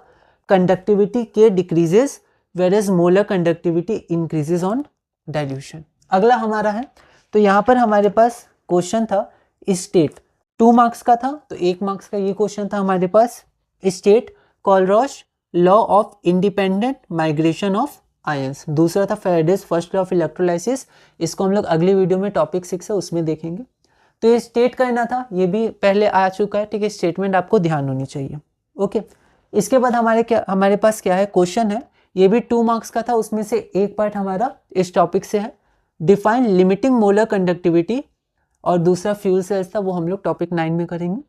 कंडक्टिविटी के decreases whereas molar conductivity increases on dilution. अगला हमारा है, तो यहाँ पर हमारे पास क्वेश्चन था स्टेट, 2 मार्क्स का था, तो 1 मार्क्स का ये क्वेश्चन था हमारे पास, state Kohlrausch law of independent migration of ions. दूसरा था Faraday's first law of electrolysis, इसको हम लोग अगली वीडियो में टॉपिक 6 है उसमें देखेंगे। तो ये स्टेट करना था, ये भी पहले आ चुका है, ठीक है, स्टेटमेंट आपको ध्यान होनी चाहिए। ओके, इसके बाद हमारे पास क्या है, क्वेश्चन है, ये भी 2 मार्क्स का था, उसमें से एक पार्ट हमारा इस टॉपिक से है, डिफाइन लिमिटिंग मोलर कंडक्टिविटी, और दूसरा फ्यूल सेल्स था, वो हम लोग टॉपिक 9 में करेंगे।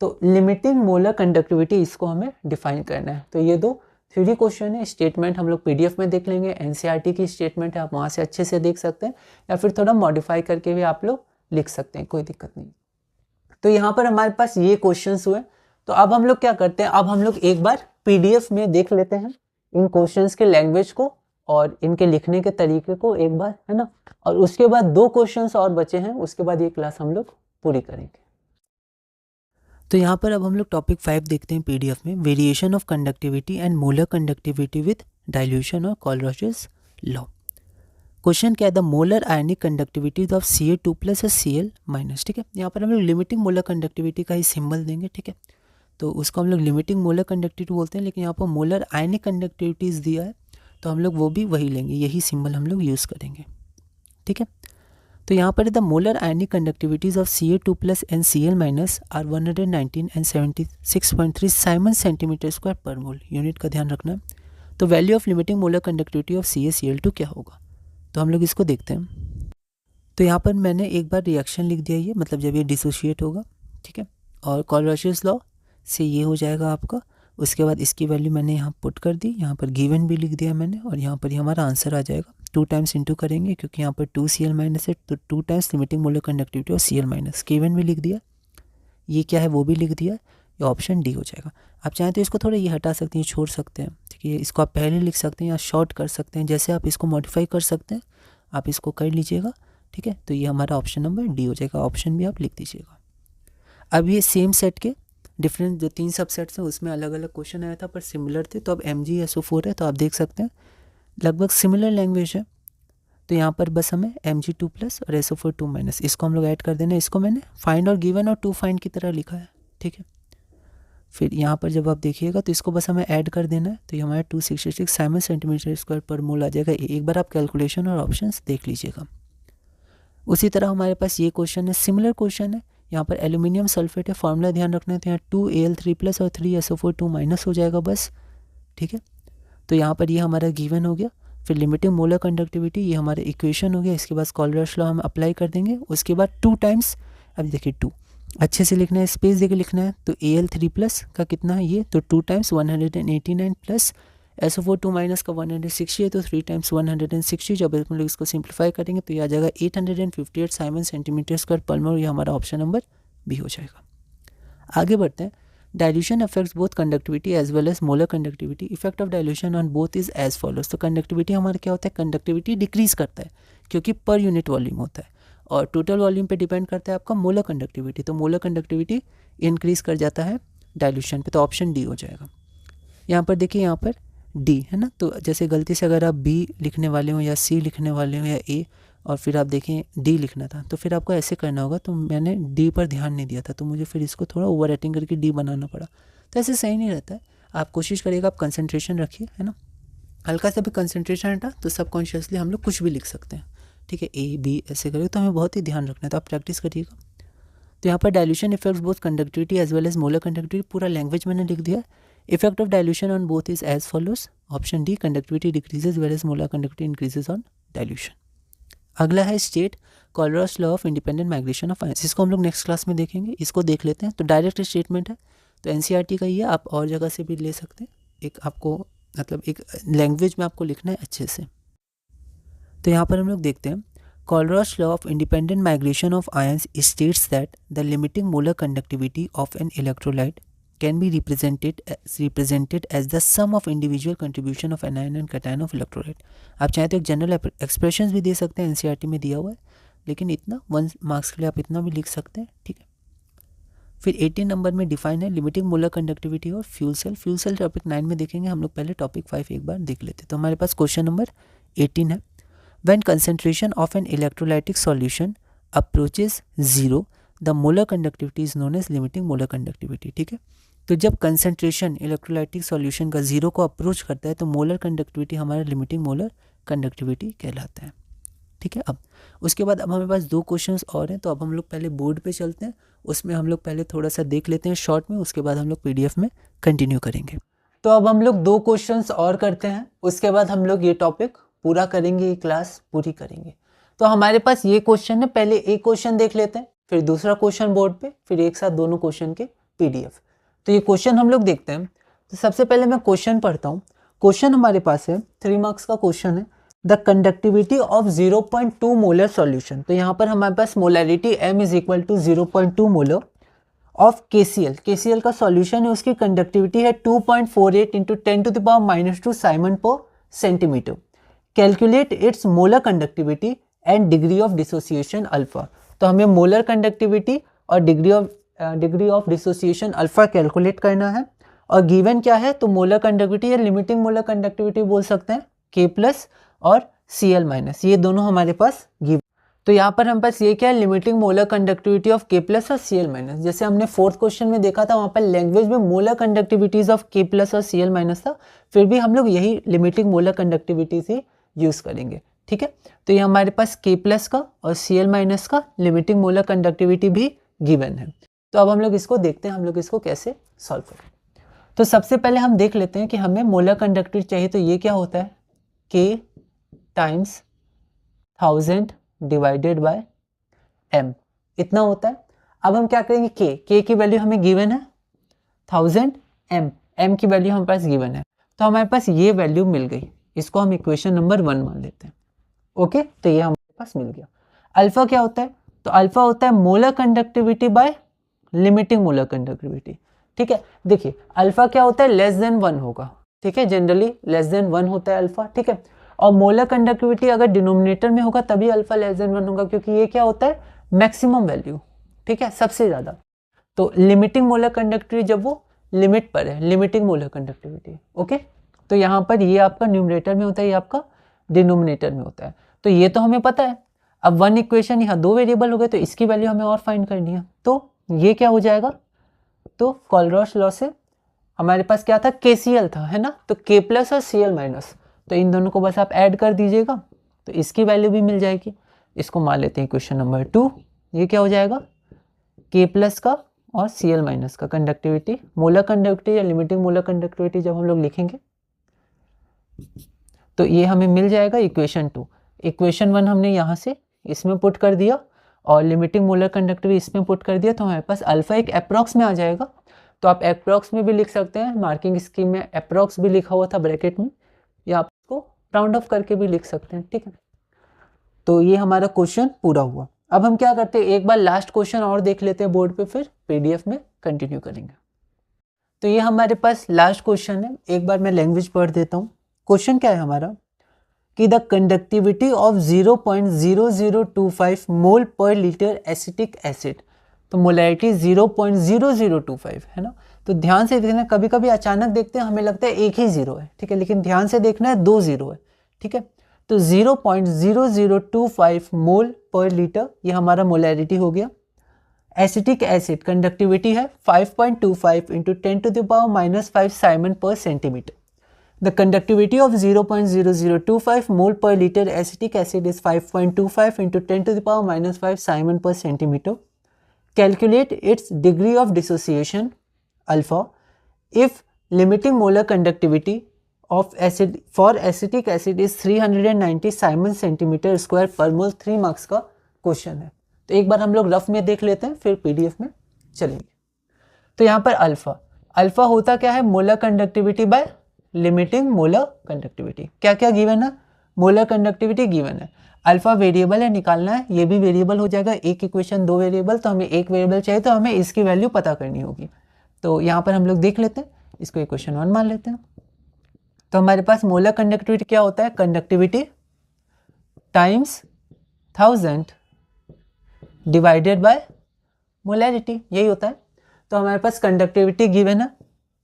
तो लिमिटिंग मोलर कंडक्टिविटी इसको हमें डिफाइन करना है। तो ये 2 3D क्वेश्चन है, स्टेटमेंट हम लोग PDF में देख लेंगे, NCERT की स्टेटमेंट है, आप वहाँ से अच्छे से देख सकते हैं, या फिर थोड़ा मॉडिफाई करके भी आप लोग लिख सकते हैं, कोई दिक्कत नहीं। तो यहाँ पर हमारे पास ये क्वेश्चंस हुए, तो अब हम लोग क्या करते हैं, अब हम लोग एक बार PDF में देख लेते हैं इन क्वेश्चंस के लैंग्वेज को और इनके लिखने के तरीके को एक बार, है ना, और उसके बाद 2 क्वेश्चंस और बचे हैं, उसके बाद ये क्लास हम लोग पूरी करेंगे। तो यहाँ पर अब हम लोग टॉपिक 5 देखते हैं PDF में, variation of conductivity and molar conductivity with dilution और कोलरॉशेस लॉ। क्वेश्चन क्या है, the molar ionic conductivity of Ca2 plus Cl minus. ठीक है, यहाँ पर हम लोग लिमिटिंग मोलर कंडक्टिविटी का ही सिंबल देंगे। ठीक है, तो उसको हम लोग लिमिटिंग मोलर कंडक्टिविटी बोलते हैं, लेकिन यहाँ पर मोलर आयनिक कंडक्टिविटीज़ दिया है, तो हम लोग वो भी वही लेंगे, यही सिंबल हम लोग यूज़ करेंगे। ठीक है, तो यहाँ पर the molar ionic conductivities of Ca2 plus and Cl minus are 119 and 76.3 siemens centimetre square per mole, unit का ध्यान रखना है। तो value of limiting molar conductivity of CaCl2 क्या होगा, तो हम लोग इसको देखते हैं। तो यहाँ पर मैंने एक बार रिएक्शन लिख दिया, ये मतलब जब ये डिसोशिएट होगा, ठीक है, और कोलरॉशेस लॉ से ये हो जाएगा आपका। उसके बाद इसकी वैल्यू मैंने यहाँ पुट कर दी, यहाँ पर गिवन भी लिख दिया मैंने, और यहाँ पर ही हमारा आंसर आ जाएगा। 2 टाइम्स इंटू करेंगे क्योंकि यहाँ पर 2Cl माइनस है, तो 2 टाइम्स लिमिटिंग मोलर कंडक्टिविटी और Cl माइनस, गिवन भी लिख दिया, ये क्या है वो भी लिख दिया, ये ऑप्शन डी हो जाएगा। आप चाहें तो इसको थोड़ा ये हटा सकते हैं, छोड़ सकते हैं, ठीक है, इसको आप पहले लिख सकते हैं या शॉर्ट कर सकते हैं, जैसे आप इसको मॉडिफाई कर सकते हैं आप इसको कर लीजिएगा। ठीक है, तो ये हमारा ऑप्शन नंबर डी हो जाएगा, ऑप्शन भी आप लिख दीजिएगा। अब ये सेम सेट के डिफरेंट जो 3 सबसेट्स हैं उसमें अलग अलग क्वेश्चन आया था पर सिमिलर थे, तो अब MgSO4 है, तो आप देख सकते हैं लगभग सिमिलर लैंग्वेज है। तो यहाँ पर बस हमें Mg2 प्लस और SO4 2 माइनस, इसको हम लोग ऐड कर देना। इसको मैंने फाइंड और गिवन और टू फाइंड की तरह लिखा है। ठीक है, फिर यहाँ पर जब आप देखिएगा तो इसको बस हमें ऐड कर देना है, तो ये हमारा 266 साइमन सेंटीमीटर स्क्वायर पर मोल आ जाएगा। एक बार आप कैलकुलेशन और ऑप्शंस देख लीजिएगा। उसी तरह हमारे पास ये क्वेश्चन है, सिमिलर क्वेश्चन है, यहाँ पर एल्यूमिनियम सल्फेट है, फार्मूला ध्यान रखना है, तो यहाँ 2Al3 प्लस और 3SO4 2 माइनस हो जाएगा बस। ठीक है, तो यहाँ पर ये हमारा गिवन हो गया। फिर लिमिटिंग मोलर कंडक्टिविटी, ये हमारा इक्वेशन हो गया। इसके बाद कोलरॉश लॉ हम अप्लाई कर देंगे। उसके बाद 2 टाइम्स, अब देखिए 2 अच्छे से लिखना है, स्पेस देके लिखना है। तो Al3 प्लस का कितना है ये, तो 2 टाइम्स 189 प्लस SO4 2 माइनस का 160 है, तो 3 टाइम्स 160। जब हम लोग इसको सिंप्लीफाई करेंगे तो ये आ जाएगा 858 साइमन सेंटीमीटर स्क्वायर पर मोल, ये हमारा ऑप्शन नंबर बी हो जाएगा। आगे बढ़ते हैं। Dilution affects both conductivity as well as molar conductivity. Effect of dilution on both is as follows. तो कंडक्टिविटी हमारा क्या होता है, कंडक्टिविटी डिक्रीज करता है क्योंकि पर यूनिट वॉल्यूम होता है, और टोटल वॉल्यूम पे डिपेंड करता है आपका मोलर कंडक्टिविटी। तो मोलर कंडक्टिविटी इंक्रीज कर जाता है डाइल्यूशन पे, तो ऑप्शन डी हो जाएगा। यहाँ पर देखिए, यहाँ पर डी है ना, तो जैसे गलती से अगर आप बी लिखने वाले हो या सी लिखने वाले हो या ए, और फिर आप देखें डी लिखना था, तो फिर आपको ऐसे करना होगा। तो मैंने डी पर ध्यान नहीं दिया था, तो मुझे फिर इसको थोड़ा ओवर राइटिंग करके डी बनाना पड़ा। तो ऐसे सही नहीं रहता है। आप कोशिश करिएगा, आप कंसंट्रेशन रखिए, है ना, हल्का सा भी कंसंट्रेशन हटा तो सबकॉन्शियसली हम लोग कुछ भी लिख सकते हैं। ठीक है, ए बी ऐसे करेंगे तो हमें बहुत ही ध्यान रखना है, तो आप प्रैक्टिस करिएगा। तो यहाँ पर dilution effects both conductivity as well as molar conductivity, पूरा लैंग्वेज मैंने लिख दिया। Effect of dilution on both is as follows, option d, conductivity decreases well as molar conductivity increases on dilution. अगला है state Kohlrausch law of independent migration of ions. इसको हम लोग नेक्स्ट क्लास में देखेंगे, इसको देख लेते हैं। तो डायरेक्ट स्टेटमेंट है, तो NCERT का ही है, आप और जगह से भी ले सकते हैं। एक आपको मतलब एक लैंग्वेज में आपको लिखना है अच्छे से। तो यहाँ पर हम लोग देखते हैं, Kohlrausch law of independent migration of ions states that the limiting molar conductivity of an electrolyte can be represented as the sum of individual contribution of anion and cation of electrolyte. आप चाहे तो एक जनरल एक्सप्रेशंस भी दे सकते हैं, एनसीईआरटी में दिया हुआ है, लेकिन इतना 1 मार्क्स के लिए आप इतना भी लिख सकते हैं, ठीक है। फिर 18 नंबर में डिफाइन है लिमिटिंग मोलर कंडक्टिविटी और fuel cell. Fuel cell topic 9 में देखेंगे, हम लोग पहले टॉपिक 5 एक बार देख लेते हैं। तो हमारे पास क्वेश्चन नंबर 18 है, when concentration of an electrolytic solution approaches 0 the molar conductivity is known as limiting molar conductivity, ठीक है। तो जब कंसेंट्रेशन इलेक्ट्रोलाइटिक सॉल्यूशन का 0 को अप्रोच करता है तो मोलर कंडक्टिविटी हमारा लिमिटिंग मोलर कंडक्टिविटी कहलाता है, ठीक है। अब उसके बाद अब हमारे पास 2 क्वेश्चंस और हैं, तो अब हम लोग पहले बोर्ड पे चलते हैं, उसमें हम लोग पहले थोड़ा सा देख लेते हैं शॉर्ट में, उसके बाद हम लोग पीडीएफ में कंटिन्यू करेंगे। तो अब हम लोग 2 क्वेश्चंस और करते हैं, उसके बाद हम लोग ये टॉपिक पूरा करेंगे, ये क्लास पूरी करेंगे। तो हमारे पास ये क्वेश्चन है, पहले एक क्वेश्चन देख लेते हैं, फिर दूसरा क्वेश्चन बोर्ड पे, फिर एक साथ दोनों क्वेश्चन के पीडीएफ। तो ये क्वेश्चन हम लोग देखते हैं। तो सबसे पहले मैं क्वेश्चन पढ़ता हूँ। क्वेश्चन हमारे पास है 3 मार्क्स का क्वेश्चन है, the conductivity of 0.2 molar solution. तो यहाँ पर हमारे पास molarity m is equal to 0.2 molar of KCl। KCl का सॉल्यूशन है, उसकी कंडक्टिविटी है 2.48 इंटू 10⁻⁻2 साइमन पर centimetre. Calculate its molar conductivity and degree of dissociation alpha. तो हमें मोलर कंडक्टिविटी और degree of dissociation alpha calculate करना है। और गिवन क्या है, तो मोलर कंडक्टिविटी या लिमिटिंग मोलर कंडक्टिविटी बोल सकते हैं, K+ और Cl-, ये दोनों हमारे पास गिवन। तो यहाँ पर हम पास ये क्या है, limiting molar conductivity of K+ और Cl-। जैसे हमने 4th क्वेश्चन में देखा था, वहाँ पर लैंग्वेज में मोलर कंडक्टिविटीज ऑफ K+ और Cl- था, फिर भी हम लोग यही लिमिटिंग मोलर कंडक्टिविटीज ही यूज़ करेंगे, ठीक है। तो ये हमारे पास K+ का और Cl- का लिमिटिंग मोलर कंडक्टिविटी भी गिवन है। तो अब हम लोग इसको देखते हैं, हम लोग इसको कैसे सॉल्व करें। तो सबसे पहले हम देख लेते हैं कि हमें मोलर कंडक्टिविटी चाहिए, तो ये क्या होता है, K × 1000 डिवाइडेड बाय m, इतना होता है। अब हम क्या करेंगे, K की वैल्यू हमें गिवन है 1000, m की वैल्यू हमारे पास गिवन है, तो हमारे पास ये वैल्यू मिल गई, इसको हम इक्वेशन नंबर 1 मान लेते हैं, ओके। तो ये हमारे पास मिल गया। अल्फा क्या होता है, तो अल्फा होता है molar conductivity by limiting molar conductivity, ठीक है। देखिए अल्फा क्या होता है, लेस देन 1 होगा, ठीक है, जनरली लेस देन 1 होता है अल्फा, ठीक है। और मोलर कंडक्टिविटी अगर डिनोमिनेटर में होगा तभी अल्फा लेस देन 1 होगा, क्योंकि ये क्या होता है, मैक्सिमम वैल्यू, ठीक है, सबसे ज़्यादा। तो लिमिटिंग मोलर कंडक्टिविटी जब वो लिमिट पर है, लिमिटिंग मोलर कंडक्टिविटी, ओके। तो यहाँ पर ये आपका न्यूमरेटर में होता है, ये आपका डिनोमिनेटर में होता है। तो ये तो हमें पता है। अब 1 इक्वेशन, यहाँ 2 वेरिएबल हो गए, तो इसकी वैल्यू हमें और फाइंड करनी है। तो ये क्या हो जाएगा, तो कोलरॉश लॉ से हमारे पास क्या था, KCl था, है ना। तो K+ और Cl-, तो इन दोनों को बस आप ऐड कर दीजिएगा, तो इसकी वैल्यू भी मिल जाएगी। इसको मान लेते हैं क्वेश्चन नंबर 2। ये क्या हो जाएगा, K+ का और Cl- का कंडक्टिविटी, मोलर कंडक्टिविटी या लिमिटिंग मोलर कंडक्टिविटी जब हम लोग लिखेंगे तो ये हमें मिल जाएगा इक्वेशन 2। इक्वेशन 1 हमने यहाँ से इसमें पुट कर दिया और लिमिटिंग मोलर कंडक्टिविटी इसमें पुट कर दिया, तो हमारे पास अल्फा एक अप्रॉक्स में आ जाएगा। तो आप अप्रॉक्स में भी लिख सकते हैं, मार्किंग स्कीम में अप्रॉक्स भी लिखा हुआ था ब्रैकेट में, या आप इसको राउंड ऑफ करके भी लिख सकते हैं, ठीक है। तो ये हमारा क्वेश्चन पूरा हुआ। अब हम क्या करते हैं, एक बार लास्ट क्वेश्चन और देख लेते हैं बोर्ड पे, फिर पीडीएफ में कंटिन्यू करेंगे। तो ये हमारे पास लास्ट क्वेश्चन है, एक बार मैं लैंग्वेज पढ़ देता हूँ। क्वेश्चन क्या है हमारा, कि the conductivity of 0.0025 mole per litre acetic acid. तो मोलैरिटी 0.0025 है ना। तो ध्यान से देखना, कभी कभी अचानक देखते हैं हमें लगता है एक ही जीरो है, ठीक है, लेकिन ध्यान से देखना है 2 जीरो है, ठीक है। तो 0.0025 मोल पर लीटर ये हमारा मोलैरिटी हो गया। एसिटिक एसिड कंडक्टिविटी है 5.25 इंटू 10⁻⁻5 साइमन पर centimetre. The conductivity of 0.0025 mole per liter acetic acid is 5.25 into 10⁻⁻5 Simon per centimeter. Calculate its degree of dissociation alpha if limiting molar conductivity of acid for acetic acid is 390 Simon centimeter square per mole। 3 marks का क्वेश्चन है। तो एक बार हम लोग रफ में देख लेते हैं, फिर पीडीएफ में चलेंगे। तो यहाँ पर अल्फा होता क्या है, molar conductivity by limiting molar conductivity. क्या क्या गिवन है, मोलर कंडक्टिविटी गिवन है, अल्फा वेरिएबल है, निकालना है, ये भी वेरिएबल हो जाएगा। एक इक्वेशन 2 वेरिएबल, तो हमें एक वेरिएबल चाहिए, तो हमें इसकी वैल्यू पता करनी होगी। तो यहाँ पर हम लोग देख लेते हैं, इसको इक्वेशन 1 मान लेते हैं। तो हमारे पास मोलर कंडक्टिविटी क्या होता है, conductivity times 1000 divided by molarity, यही होता है। तो हमारे पास कंडक्टिविटी गिवन है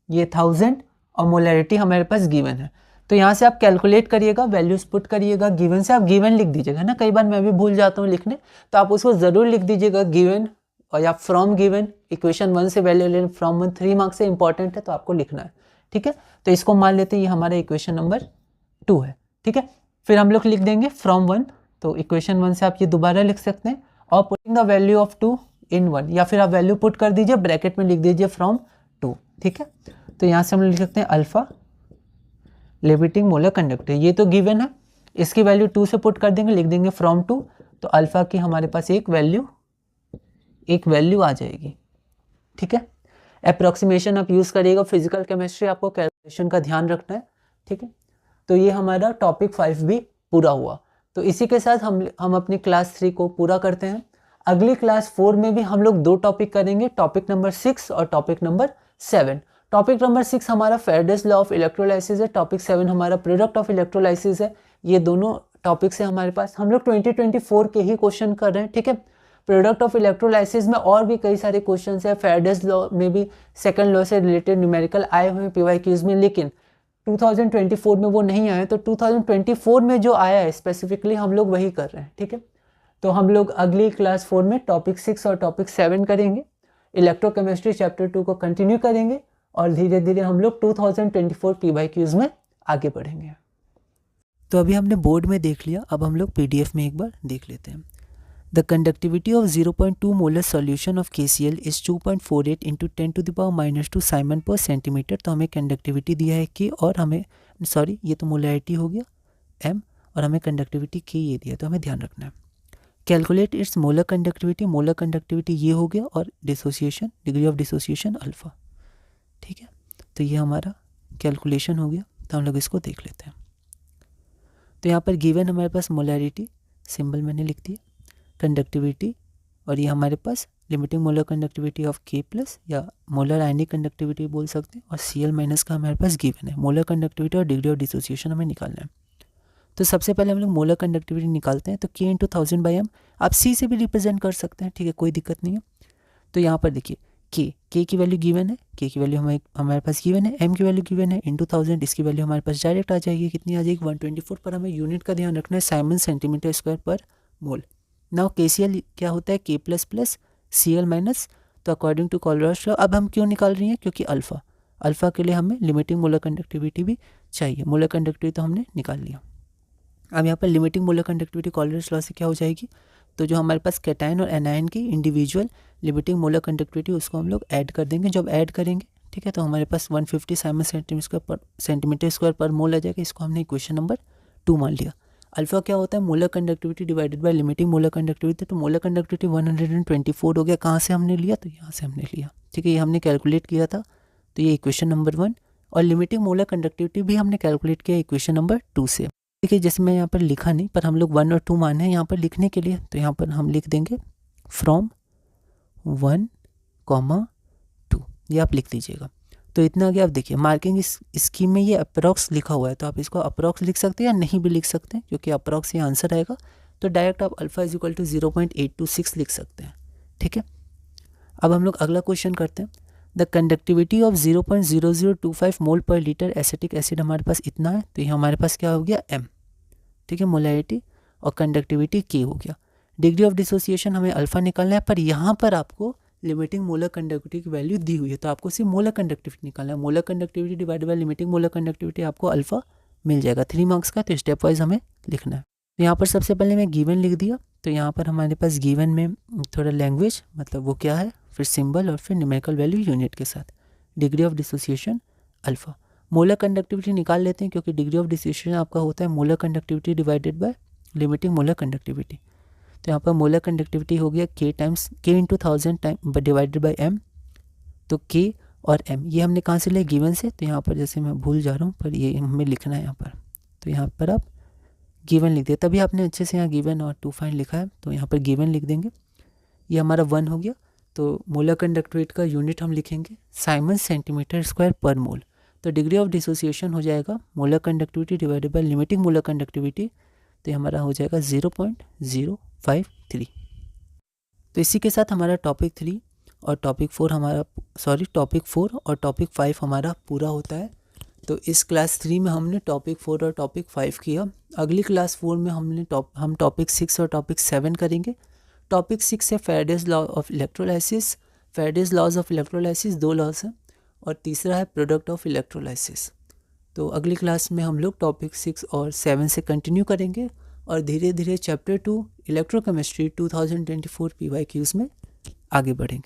ये 1000 और मोलैरिटी हमारे पास गिवन है। तो यहाँ से आप कैलकुलेट करिएगा, वैल्यूज पुट करिएगा, गिवन से आप गिवन लिख दीजिएगा ना, कई बार मैं भी भूल जाता हूँ लिखने, तो आप उसको ज़रूर लिख दीजिएगा गिवन, और या फ्रॉम गिवन, इक्वेशन 1 से वैल्यू लेना, फ्रॉम 1 3 मार्क्स से इंपॉर्टेंट है तो आपको लिखना है, ठीक है। तो इसको मान लेते हैं ये हमारा इक्वेशन नंबर 2 है, ठीक है। फिर हम लोग लिख देंगे फ्रॉम 1, तो इक्वेशन 1 से आप ये दोबारा लिख सकते हैं, और पुटिंग द वैल्यू ऑफ 2 इन 1, या फिर आप वैल्यू पुट कर दीजिए, ब्रैकेट में लिख दीजिए फ्रॉम 2, ठीक है। तो यहाँ से हम लिख सकते हैं अल्फा लिमिटिंग मोलर कंडक्टिविटी, ये तो गिवन है, इसकी वैल्यू 2 से पुट कर देंगे, लिख देंगे फ्रॉम 2, तो अल्फा की हमारे पास एक वैल्यू आ जाएगी, ठीक है। अप्रॉक्सीमेशन आप यूज़ करिएगा, फिजिकल केमिस्ट्री आपको कैलकुलेशन का ध्यान रखना है, ठीक है। तो ये हमारा टॉपिक 5 भी पूरा हुआ। तो इसी के साथ हम अपनी क्लास 3 को पूरा करते हैं। अगली क्लास 4 में भी हम लोग 2 टॉपिक करेंगे, टॉपिक नंबर 6 और टॉपिक नंबर 7। टॉपिक नंबर 6 हमारा फेराडेज लॉ ऑफ इलेक्ट्रोलाइसिस है, टॉपिक 7 हमारा प्रोडक्ट ऑफ इलेक्ट्रोलाइसिस है। ये दोनों टॉपिक से हमारे पास हम लोग 2024 के ही क्वेश्चन कर रहे हैं, ठीक है। प्रोडक्ट ऑफ इलेक्ट्रोलाइसिस में और भी कई सारे क्वेश्चन है, फेराडेज लॉ में भी सेकंड लॉ से रिलेटेड न्यूमेरिकल आए हुए हैं PYQs में, लेकिन 2024 में वो नहीं आए, तो 2024 में जो आया है स्पेसिफिकली हम लोग वही कर रहे हैं, ठीक है। तो हम लोग अगली क्लास 4 में टॉपिक 6 और टॉपिक 7 करेंगे, इलेक्ट्रोकेमिस्ट्री चैप्टर 2 को कंटिन्यू करेंगे, और धीरे धीरे हम लोग 2024 PYQs में आगे बढ़ेंगे। तो अभी हमने बोर्ड में देख लिया, अब हम लोग PDF में एक बार देख लेते हैं। The conductivity of 0.2 molar solution of KCl is 2.48 into 10⁻⁻² Simon पर सेंटीमीटर। तो हमें कंडक्टिविटी दिया है K, और हमें ये तो मोलैरिटी हो गया M, और हमें कंडक्टिविटी K ये दिया, तो हमें ध्यान रखना है। कैलकुलेट इट्स मोलर कंडक्टिविटी ये हो गया, और dissociation, degree of dissociation alpha, ठीक है। तो ये हमारा कैलकुलेशन हो गया, तो हम लोग इसको देख लेते हैं। तो यहाँ पर गिवन हमारे पास मोलैरिटी, सिंबल मैंने लिख दिया, कंडक्टिविटी, और ये हमारे पास limiting molar conductivity of K plus, या मोलर आयनिक कंडक्टिविटी बोल सकते हैं, और Cl माइनस का हमारे पास गिवन है। मोलर कंडक्टिविटी और डिग्री ऑफ डिसोसिएशन हमें निकालना है। तो सबसे पहले हम लोग मोलर कंडक्टिविटी निकालते हैं। तो K इंटू 1000/m, आप C से भी रिप्रेजेंट कर सकते हैं, ठीक है, कोई दिक्कत नहीं है। तो यहाँ पर देखिए K की वैल्यू गिवन है, K की वैल्यू हमारे पास गिवन है, M की वैल्यू गिवन है, इंटू 1000, इसकी वैल्यू हमारे पास डायरेक्ट आ जाएगी, कितनी आ जाएगी 124, पर हमें यूनिट का ध्यान रखना है, साइमन सेंटीमीटर स्क्वायर पर मोल। नाउ KCl क्या होता है, K plus plus Cl minus, तो अकॉर्डिंग टू कोलबर्ट्स लॉ अब हम क्यों निकाल रही हैं, क्योंकि अल्फा के लिए हमें लिमिटिंग मोलर कंडक्टिविटी भी चाहिए। मोलर कंडक्टिविटी तो हमने निकाल लिया। अब यहाँ पर लिमिटिंग मोलर कंडक्टिविटी कोलबर्ट्स लॉ से क्या हो जाएगी, तो जो हमारे पास कैटायन और एनायन की इंडिविजुअल लिमिटिंग मोलर कंडक्टिविटी उसको हम लोग ऐड कर देंगे। जब ऐड करेंगे, ठीक है, तो हमारे पास 150 साइमन सेंटीमीटर स्क्वायर पर मोल आ जाएगा। इसको हमने इक्वेशन नंबर 2 मान लिया। अल्फा क्या होता है, molar conductivity divided by limiting molar conductivity. तो मोलर कंडक्टिविटी 124 हो गया, कहाँ से हमने लिया, तो यहाँ से हमने लिया, ठीक है, ये हमने कैलकुलेट किया था, तो ये इक्वेशन नंबर 1। और लिमिटिंग मोलर कंडक्टिविटी भी हमने कैलकुलेट किया इक्वेशन नंबर 2 से। देखिए जैसे मैं यहाँ पर लिखा नहीं, पर हम लोग 1 और 2 माने हैं यहाँ पर लिखने के लिए, तो यहाँ पर हम लिख देंगे फ्रॉम 1, 2, ये आप लिख दीजिएगा। तो इतना आगे आप देखिए, मार्किंग इस स्कीम में ये अप्रॉक्स लिखा हुआ है, तो आप इसको अप्रॉक्स लिख सकते हैं या नहीं भी लिख सकते हैं, क्योंकि अप्रॉक्स ये आंसर आएगा। तो डायरेक्ट आप अल्फा इज इक्वल टू 0.826 लिख सकते हैं, ठीक है। अब हम लोग अगला क्वेश्चन करते हैं। The conductivity of 0.0025 mole per litre acetic acid हमारे पास इतना है, तो ये हमारे पास क्या हो गया M, ठीक है, मोलैरिटी, और कंडक्टिविटी K हो गया। डिग्री ऑफ डिसोसिएशन हमें अल्फा निकालना है, पर यहाँ पर आपको लिमिटिंग मोलर कंडक्टिविटी की वैल्यू दी हुई है, तो आपको सिर्फ मोलर कंडक्टिविटी निकालना है। Molar conductivity divide by limiting molar conductivity आपको अल्फा मिल जाएगा, 3 मार्क्स का, तो स्टेप वाइज हमें लिखना है। तो यहाँ पर सबसे पहले मैं गिवन लिख दिया, तो यहाँ पर हमारे पास गिवन में थोड़ा लैंग्वेज, मतलब वो क्या है, फिर सिंबल, और फिर न्यूमेरिकल वैल्यू यूनिट के साथ। Degree of dissociation alpha, molar conductivity निकाल लेते हैं, क्योंकि डिग्री ऑफ डिसोसिएशन आपका होता है molar conductivity divided by limiting molar conductivity. तो यहाँ पर मोलर कंडक्टिविटी हो गया K into 1000 time divided by M। तो K और M ये हमने कहाँ से लिया, गिवन से। तो यहाँ पर जैसे मैं भूल जा रहा हूँ, पर ये हमें लिखना है यहाँ पर, तो यहाँ पर आप गिवन लिख दिया, तभी आपने अच्छे से यहाँ गिवन और 2 फाइंड लिखा है, तो यहाँ पर गिवन लिख देंगे। ये हमारा 1 हो गया, तो मोलर कंडक्टिविटी का यूनिट हम लिखेंगे साइमन सेंटीमीटर स्क्वायर पर मोल। तो डिग्री ऑफ डिसोसिएशन हो जाएगा molar conductivity divided by limiting molar conductivity, तो ये हमारा हो जाएगा 0.053। तो इसी के साथ हमारा टॉपिक 3 और टॉपिक 4 और टॉपिक 5 हमारा पूरा होता है। तो इस क्लास 3 में हमने टॉपिक 4 और टॉपिक 5 किया। अगली क्लास 4 में हम टॉपिक 6 और टॉपिक 7 करेंगे। टॉपिक 6 है Faraday's law of electrolysis. Faraday's laws of electrolysis 2 laws हैं, और तीसरा है प्रोडक्ट ऑफ इलेक्ट्रोलाइसिस। तो अगली क्लास में हम लोग टॉपिक 6 और 7 से कंटिन्यू करेंगे और धीरे धीरे चैप्टर 2 इलेक्ट्रोकेमिस्ट्री 2024 PYQs में आगे बढ़ेंगे।